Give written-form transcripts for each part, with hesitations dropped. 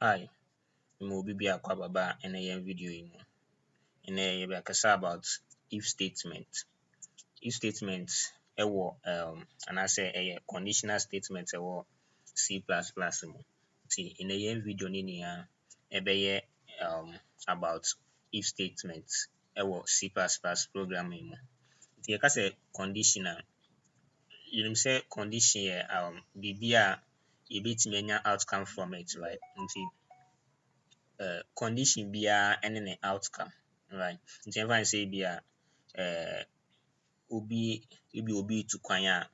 Hi, obi bi akɔ ababa ɛna yɛn video yi mu. Ɛnɛ yɛbɛkasa about if statement. If statement ɛwɔ anaasɛ ɛyɛ conditional statement ɛwɔ C++ mu. Nti ɛnɛ yɛn video no nyinaa ɛbɛyɛ about if statement ɛwɔ C++ programming mu. Nti yɛka sɛ conditional, yɛnim sɛ condition yɛ biribi a yɛbɛtumi anya outcome from it, right? Nti condition biara ɛne ne outcome, right? Nti yɛmfa no sɛ obi tu kwan a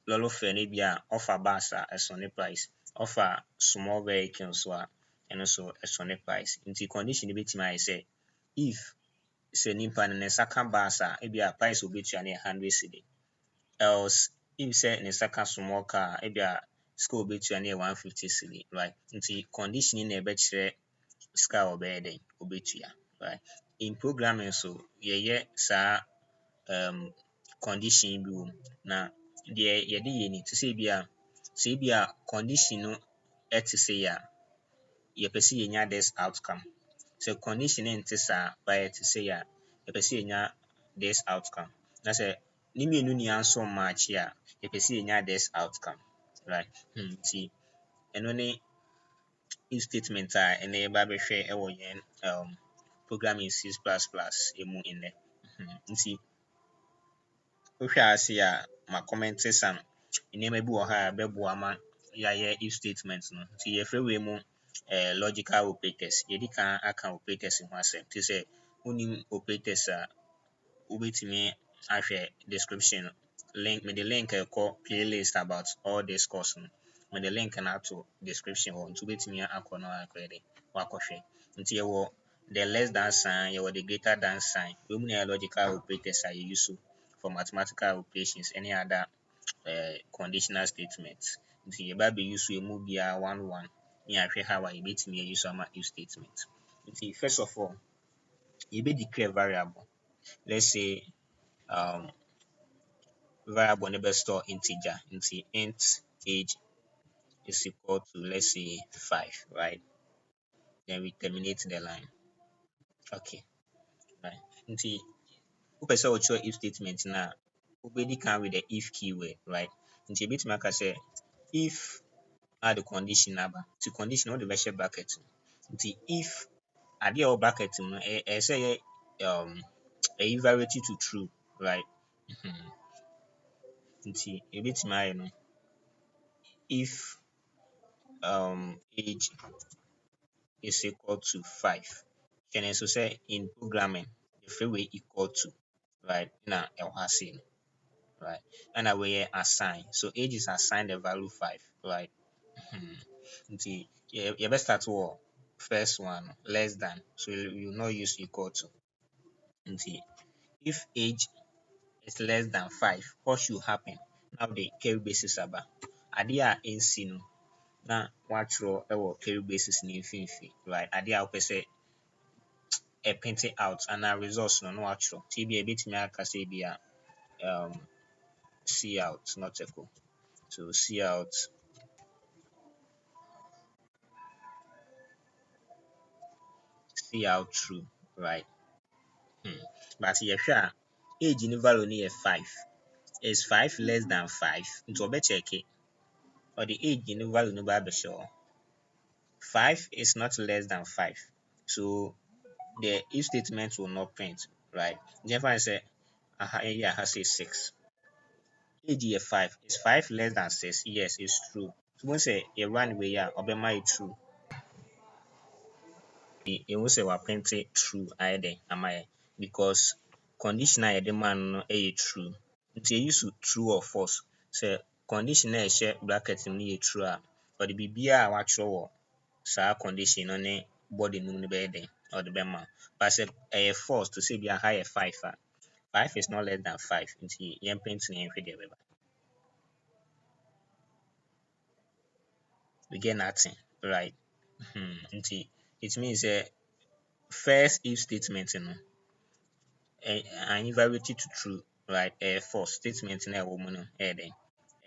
lɔre fare no bi a ɔfa bus a ɛsɔ ne price, ɔfa small vehicle nso a ɛno nso ɛsɔ ne price. Nti condition no bɛtumi ayɛ sɛ if sɛ nipa no ne nsa ka bus a price a obetua no yɛ 100 cedi, else if sɛ ne nsa ka small car a sika a obetua no yɛ 150 cedi, right? Nti condition yi na ɛbɛkyerɛ sika a ɔbɛyɛ dɛn obetua, right? In programming so yɛyɛ saa condition bi wɔ mu, na deɛ yɛde yɛ ni te sɛ condition no ɛte sɛ a yɛpɛ sɛ yɛnya this outcome. Sɛ condition no nte saa but ɛte sɛ a yɛpɛ sɛ yɛnya this outcome. Na sɛ ne mmienu nyinaa nso mmaakye a yɛpɛ sɛ yɛnya this outcome, right? Nti ɛno ne if statement a ɛnɛ yɛba abɛhwɛ ɛwɔ yɛn programming C++ mu ɛnɛ. Nti wohwɛ ase a ma comment some nneɛma bi wɔ ha a ɛbɛboa ma yɛayɛ if statement no. Nti yɛfrɛ wei mu logical operators. Yɛdi kan aka operators ho asɛm. Nti sɛ wonim operators a wobɛtumi ahwɛ description mede link ɛkɔ playlist about all this course no. Mede link no ato description hɔ. Nti wobɛtumi akɔ na wakɔhwɛ. Nti yɛwɔ the less than sign, yɛwɔ the greater than sign. Wei mu na yɛ logical operators a yɛuse so for mathematical operations any other conditional statements. Nti yɛba abɛuse emu biara one one na yɛahwɛ how a yɛbɛtumi ause ama if statement. Nti first of all, yɛbɛdeclare variable. Let's say variable no bɛstore integer. Nti int age is equal to, let's say, 5, right? Then we terminate the line. Okay, right. Nti wopɛ sɛ wɔkyerɛ if statement na wobɛdi kan with the if keyword, right? Nti yɛbɛtumi aka sɛ if add condition aba. Nti condition wode bɛhyɛ bracket mu. Nti if adeɛ a ɛwɔ bracket mu no ɛyɛ sɛ ɛyɛ evaluate to true, right? Nti yɛbɛtumi ayɛ no if age is equal to 5. Hwɛ nso sɛ in programming yɛfrɛ wei equal to, right? Na ɛwɔ ha sei no, right? Ɛna wei yɛ assign. So age is assigned the value 5, right? Nti yɛbɛstart wɔ first one less than, so you will not use equal to. Nti if age is less than 5, what should happen? Now the curly braces aba. Adeɛ a ɛnsi no na wɔatwerɛ ɛwɔ curly braces no mfimfini, right? Adeɛ a wopɛ sɛ ɛprint out anaa results no na wɔatwerɛ. Nti yɛbɛtumi aka sɛ C out not equal. So C out true, right? But yɛhwɛ a age no value no yɛ 5. Is 5 less than 5? Nti ɔbɛkyɛke ɔde age no value no ba abɛhyɛ hɔ. 5 is not less than 5. So the if statement will not print, right? Nti yɛmfa no sɛ aha say 6. Age yɛ 5. Is 5 less than 6? Yes, it's true. So when say you run wei a ɔbɛma yɛ true. Yɛhu sɛ waprint true ayɛ dɛn ama yɛ because condition a yɛde ma no ɛyɛ true. Nti yɛuse true or false. Sɛ condition a ɛhyɛ bracket mu no yɛ true a ɔde biribiara a wɔatwerɛ wɔ saa condition no ne body no mu no bɛyɛ dɛn ɔde bɛma. But sɛ ɛyɛ false to sɛ ha yɛ 5 a 5 is not less than 5. Nti yɛmprint na yɛnhwɛ deɛ ɛbɛba. We get nothing, right? Nti it means first if statement no and evaluate to true, right? False statement na ɛwɔ mu no ɛyɛ dɛn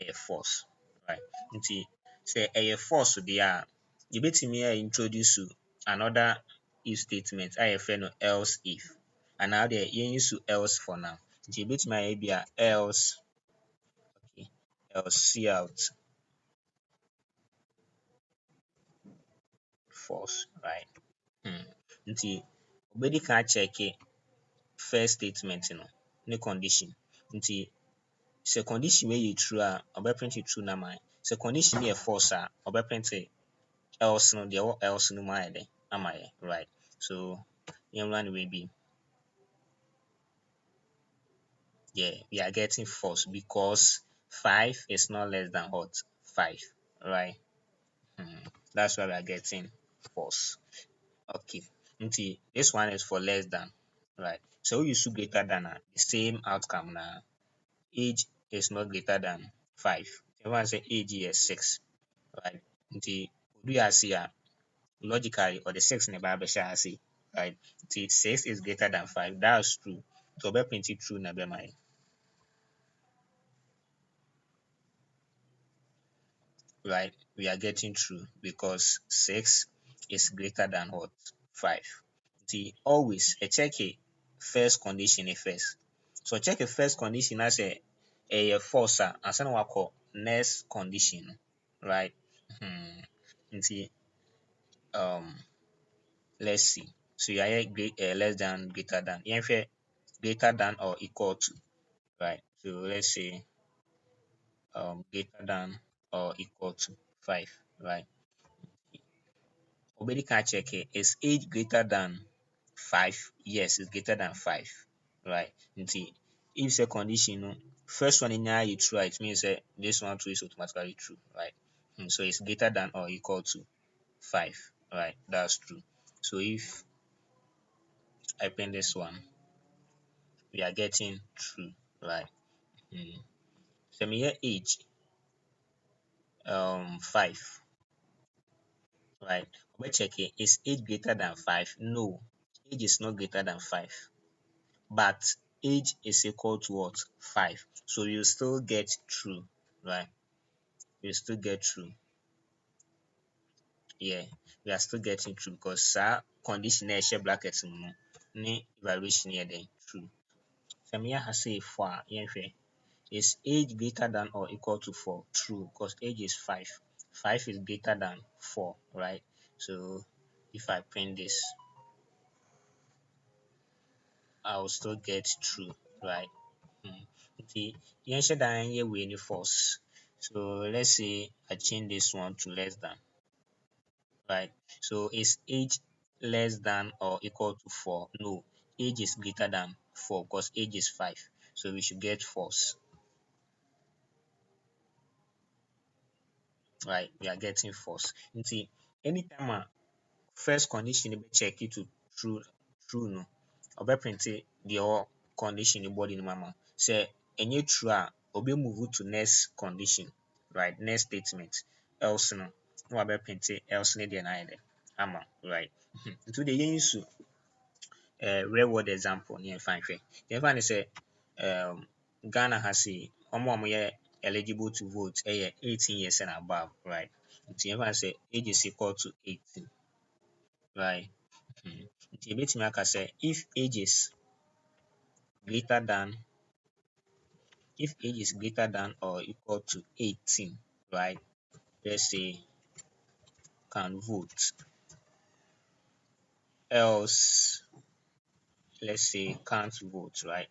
ɛyɛ false, right? Nti sɛ ɛyɛ false deɛ a yɛbɛtumi a introduce another if statement a yɛfrɛ no else if, anaa deɛ yɛnuse else for now. Nti yɛbɛtumi ayɛ bi a else, okay, else see out false, right? Nti wobɛdi kan akyɛke first statement no ne condition. Nti sɛ condition wei yɛ true a ɔbɛprint true no ama yɛn. Sɛ condition no yɛ false a ɔbɛprint else no, deɛ ɛwɔ else no mu ayɛ dɛn ama yɛn, right? So yɛnwura no wei bi. Yeah, we are getting false because 5 is not less than what? 5, right? That's why we are getting false. Okay. Nti this one is for less than, right? So we use greater than the same outcome now. Age is not greater than 5. Everyone say age is 6, right? Nti we are see logically or the 6 in the Bible shall say, right? Nti 6 is greater than 5. That's true. So be print it true na be my, right? We are getting true because 6 is greater than what? 5. The always check a first condition first. So check a first condition as a false and send what call next condition, right? Nti let's see. So you are less than, greater than. Greater than or equal to, right? So let's say greater than or equal to 5, right? Obedi can check it. Is age greater than 5? Yes, it's greater than 5. Right. Nti if say condition no, first one in you true, it means that this one too is automatically true, right? So it's greater than or equal to 5. Right. That's true. So if I pen this one, we are getting true, right? So me here age 5, right? We check it. Is age greater than 5? No, age is not greater than 5. But age is equal to what? 5. So you still get true, right? You still get true. Yeah, we are still getting true because condition na ɛhyɛ bracket mu no ne evaluation yɛ den true. Sɛ me ha say 4 a yɛnhwɛ. Is age greater than or equal to 4? True, because age is 5. 5 is greater than 4, right? So if I print this, I will still get true, right? Nti yɛnhyɛ da yɛnyɛ wei ne false. So let's say I change this one to less than, right? So is age less than or equal to 4? No, age is greater than 4 because age is 5. So we should get false, right? We are getting false. Nti anytime first condition be check it to true no, ɔbɛprint deɛ ɔwɔ condition no body no mu ama. Sɛ ɛnyɛ true a ɔbɛmove to next condition, right? Next statement. Else no na wabɛprint else no deɛ no ayɛ dɛ ama, right? Nti wode yɛnsu real world example ne yɛmfa nhwɛ. Yɛmfa ne sɛ Ghana ha sei ɔmo a wɔyɛ eligible to vote ɛyɛ 18 years and above, right? Nti yɛmfa ne sɛ age is equal to 18, right? Nti yɛbɛtumi aka sɛ if age is greater than or equal to 18, right? Let's say can vote. Else, let's say can't vote, right?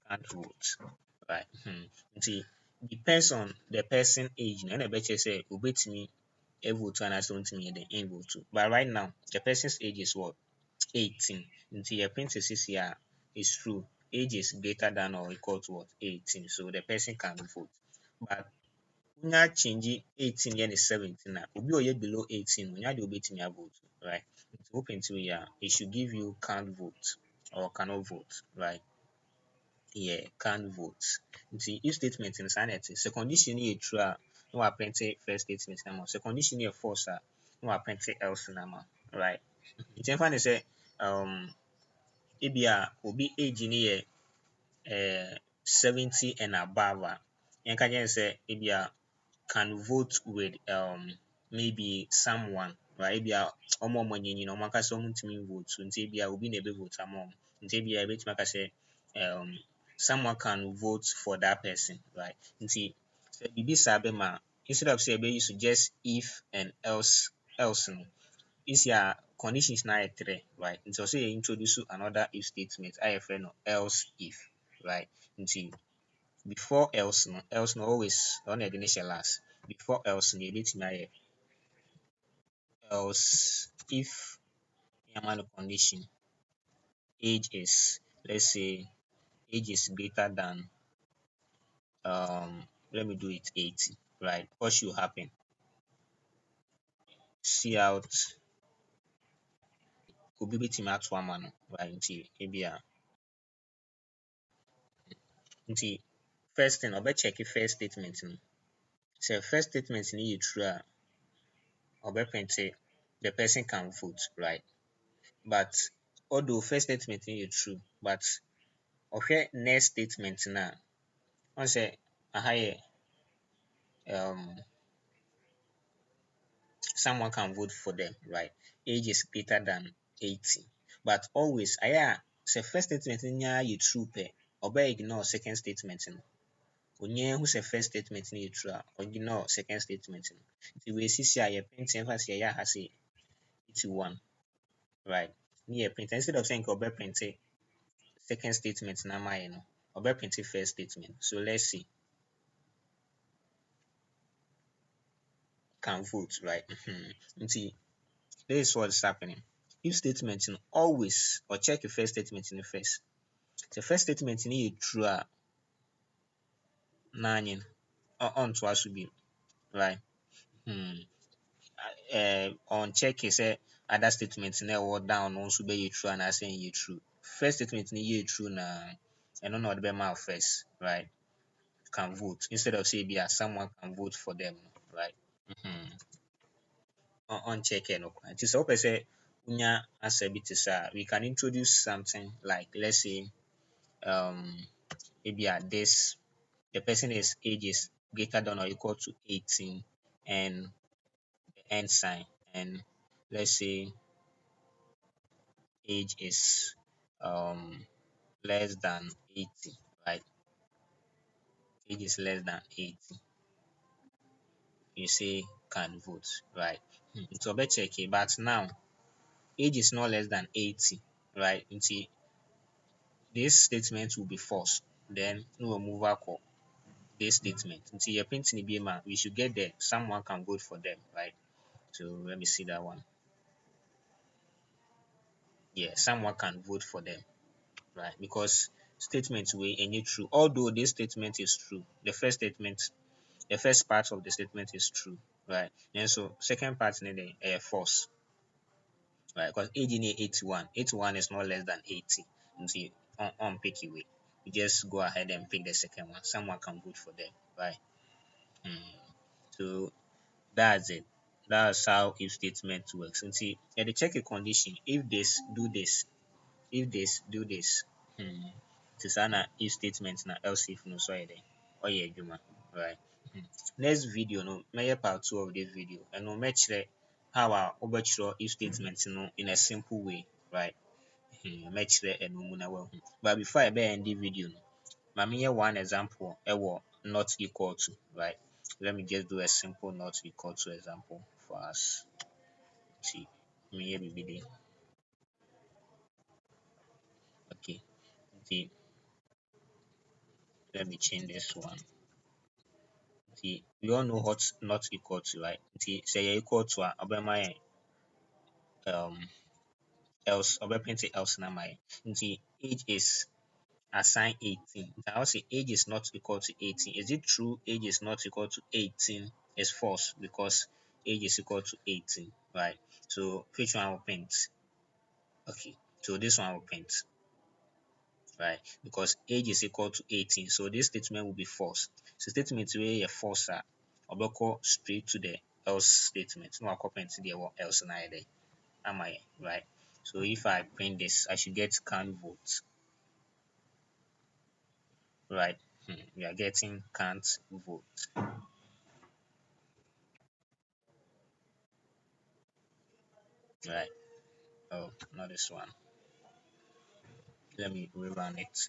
Can't vote, right? Nti depends on the person age. Na ɛna ɛbɛkyerɛ sɛ obetumi vote anaasɛ ontumi yɛ dɛn vote. But right now, the person's age is what? 18. Nti your print is here is true. Age is greater than or equal to what? 18. So the person can vote. But wonya change 18 yɛ ne 17 a obi a ɔyɛ below 18 wonya deɛ obetumi vote, right? Nti wo print wei a it should give you can't vote or cannot vote, right? Yeah, can't vote. Nti if statement no saa na ɛte, sɛ condition no yɛ true a na woaprint first statement no ama wo. Sɛ condition no yɛ false a na woaprint else no ama wo, right? Nti yɛmfa ne sɛ ebia obi age no yɛ 70 and above a yɛnka kyerɛ no sɛ ebia can vote with maybe someone, right? Maybe ọmọ nyinyi na ọmọ aka sɛ ɔmo ntumi vote, so nti ebi obi na ebe vote ama ɔmo. Nti ebi ebetumi aka sɛ someone can vote for that person, right? Nti sɛ biribi saa bɛma instead of sɛ ebe use just if and else no, isi a conditions na ayɛ three, right? Nti ɔsɛ yɛ introduce another if statement a yɛfrɛ no else if, right? Nti before else no always ɔno na yɛde ne hyɛ last. Before else no yɛbɛtumi ayɛ else if yɛama no condition age is, let's say age is greater than let me do it 80, right? What should happen? See out obi betumi ato ama no, right? Nti first thing ɔbɛcheck first statement no. Sɛ first statement no yɛ true a ɔbɛprint the person can vote, right? But although first statement no yɛ true, but ɔhwɛ next statement no a, ɔhu sɛ aha yɛ someone can vote for them, right? Age is greater than 80. But always, aya sɛ first statement no nyinaa yɛ true pɛ, ɔbɛ ignore second statement no. Onyaa hu sɛ first statement no yɛ true a, ignore second statement no. Nti wei sisi a yɛprint ɛmfa sɛ yɛyɛ aha sɛ 81, right? Ne yɛprint instead of saying ɔbɛprint second statement no ama yɛ no, ɔbɛprint first statement. So let's see. Can vote, right? Nti this is what is happening. If statement no always or check the first statement in the first. The first statement no yɛ true a na anyi no ɔntoa so bio, right? On check sɛ other statement na ɛwɔ down no nso bɛyɛ true anaasɛ ɛnyɛ true. First statement no yɛ true na ɛno na ɔde bɛma wo first, right? Can vote instead of say bia someone can vote for them, right? On check no kwan. Nti sɛ wopɛ sɛ wonya answer bi te saa, we can introduce something like, let's say maybe this the person is age is greater than or equal to 18 and the end sign, and let's say age is less than 80, right? Age is less than 80. You say can vote, right? So better check it, but now age is not less than 80, right? Until this statement will be false. Then we will move back this statement. Until you're painting the we should get there. Someone can vote for them, right? So let me see that one. Yeah, someone can vote for them, right? Because statements way any true. Although this statement is true, the first part of the statement is true, right? And so second part is false, right? Because age in 81, 81 is not less than 80. Until on pick away, you just go ahead and pick the second one. Someone can vote for them, right? So that's it. That's how if statement works. And see, yeah, they check a condition. If this, do this. If this, do this. It is an if statement na else if no so there. Oh yeah, Juma. Right. Next video no, may part 2 of this video. And no match how our overture if statement no in a simple way, right? Match and no well. But before I end the video no, Mami one example not equal to, right? Let me just do a simple not equal to example for us. See, me BBD. Okay, see, let me change this one. See, we all know what's not equal to, right? See, say you're equal to my else print else na my. See, age is assigned 18. I'll say age is not equal to 18. Is it true age is not equal to 18? It's false because age is equal to 18, right? So which one will print? Okay, so this one will print, right? Because age is equal to 18. So this statement will be false. So statement where a false or go straight to the else statement. No print the else neither. Am I right? So if I print this, I should get can vote. Right. We are getting can't vote. right? Oh, not this one. Let me rerun it.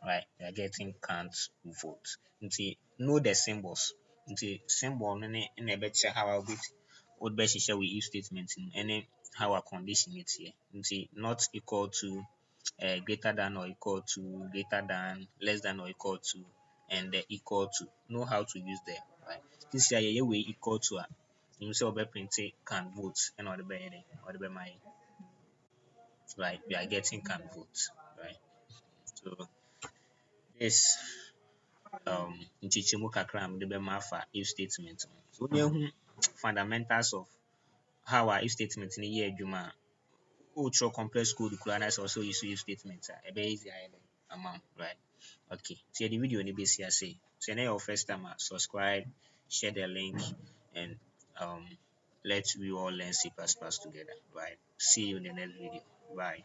Right, we are getting can't vote. Nti know the symbols. Nti symbol no ne na ɛbɛkyerɛ how a wobɛhyehyɛ wo if statement no ɛne how a condition it here. Nti not equal to, greater than or equal to, greater than, less than or equal to, and equal to. Know how to use them. Right. This year yɛyɛ wei equal to a you sɛ wobɛprint can vote ɛna ɔde bɛyɛ dɛn ɔde bɛma yɛn. Right, we are getting can vote. Right. So this nkyekyɛmu kakra a mede bɛma afa if statement ho. So wode ahu fundamentals of how a if statement no yɛ adwuma a, wotwerɛ complex code koraa na sɛ ɔsɛ ɔuse if statement a, ɛbɛyɛ easy ayɛ dɛn ama wo, right? Okay, nti yɛde video no bɛsi ase. So ɛnɛ yɛ wo first time a, subscribe, share the link, and let's we all learn C++ together, right? See you in the next video. Bye.